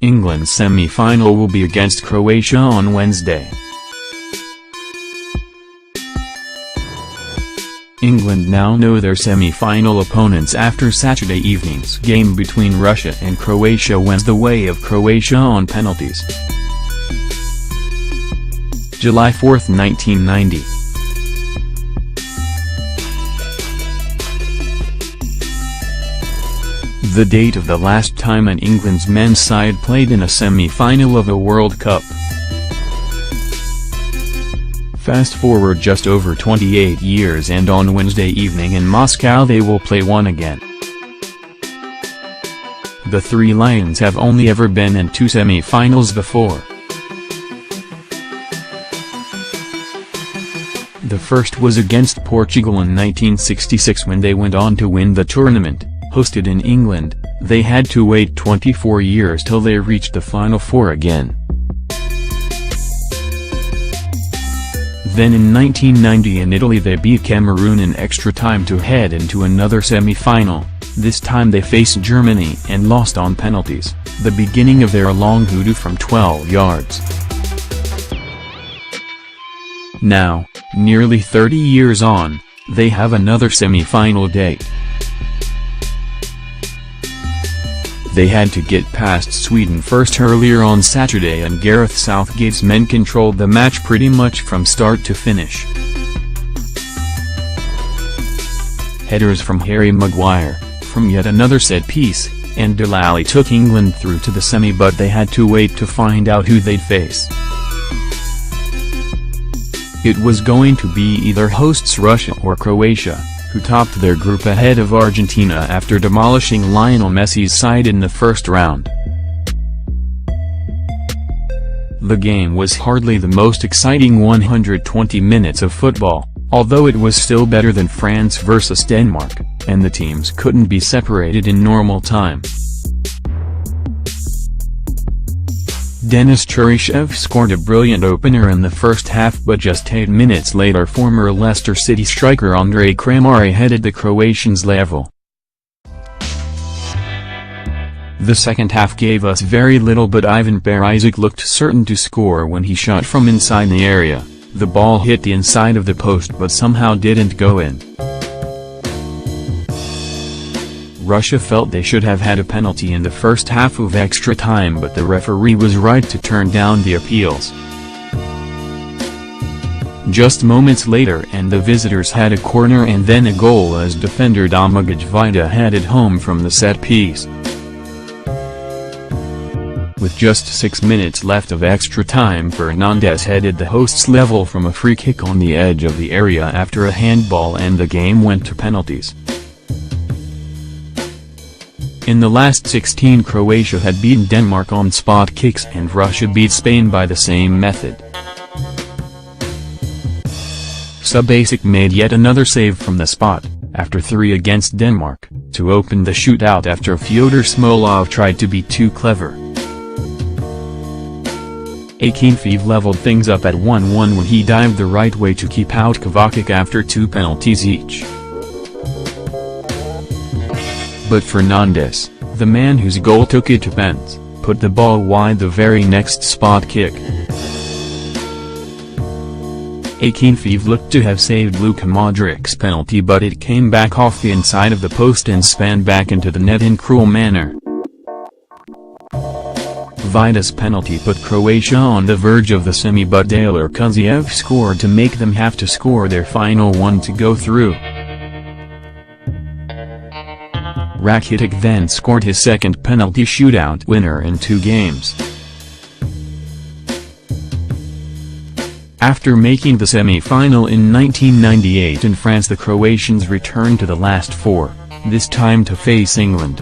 England's semi-final will be against Croatia on Wednesday. England now know their semi-final opponents after Saturday evening's game between Russia and Croatia went the way of Croatia on penalties. July 4, 1990. The date of the last time an England's men's side played in a semi-final of a World Cup. Fast forward just over 28 years and on Wednesday evening in Moscow they will play one again. The Three Lions have only ever been in two semi-finals before. The first was against Portugal in 1966 when they went on to win the tournament. Hosted in England, they had to wait 24 years till they reached the Final Four again. Then in 1990 in Italy they beat Cameroon in extra time to head into another semi-final. This time they faced Germany and lost on penalties, the beginning of their long hoodoo from 12 yards. Now, nearly 30 years on, they have another semi-final date. They had to get past Sweden first earlier on Saturday and Gareth Southgate's men controlled the match pretty much from start to finish. Headers from Harry Maguire, from yet another set piece, and Delali took England through to the semi, but they had to wait to find out who they'd face. It was going to be either hosts Russia or Croatia, who topped their group ahead of Argentina after demolishing Lionel Messi's side in the first round. The game was hardly the most exciting 120 minutes of football, although it was still better than France versus Denmark, and the teams couldn't be separated in normal time. Denis Cheryshev scored a brilliant opener in the first half, but just 8 minutes later former Leicester City striker Andrej Kramarić headed the Croatians level. The second half gave us very little, but Ivan Perisic looked certain to score when he shot from inside the area. The ball hit the inside of the post but somehow didn't go in. Russia felt they should have had a penalty in the first half of extra time, but the referee was right to turn down the appeals. Just moments later and the visitors had a corner and then a goal as defender Domagoj Vida headed home from the set piece. With just 6 minutes left of extra time, Fernandes headed the hosts level from a free kick on the edge of the area after a handball, and the game went to penalties. In the last 16 Croatia had beaten Denmark on spot kicks and Russia beat Spain by the same method. Subasic made yet another save from the spot, after 3 against Denmark, to open the shootout after Fyodor Smolov tried to be too clever. Akinfeev leveled things up at 1-1 when he dived the right way to keep out Kovacic after 2 penalties each. But Fernandes, the man whose goal took it to pens, put the ball wide the very next spot kick. Akinfeev looked to have saved Luka Modric's penalty, but it came back off the inside of the post and span back into the net in cruel manner. Vida's penalty put Croatia on the verge of the semi, but Daler Kuziev scored to make them have to score their final one to go through. Rakitic then scored his second penalty shootout winner in 2 games. After making the semi-final in 1998 in France, the Croatians returned to the last 4, this time to face England.